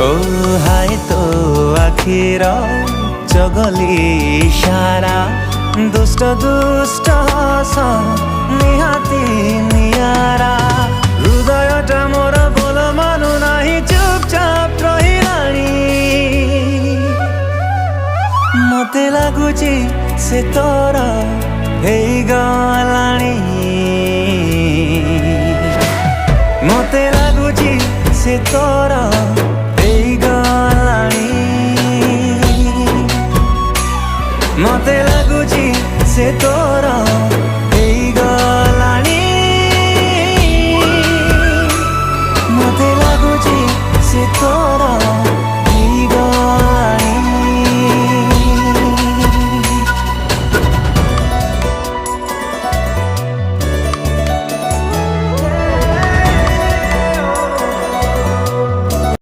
ओ हाय तो आखिर चगली इशारा दुष्ट दुष्ट हस निहाती नियारा हृदयटा मोर बोल मानु नाही चुपचाप रहिलाणी मते लागुची से तोर गलाणी मते लागुची से तोर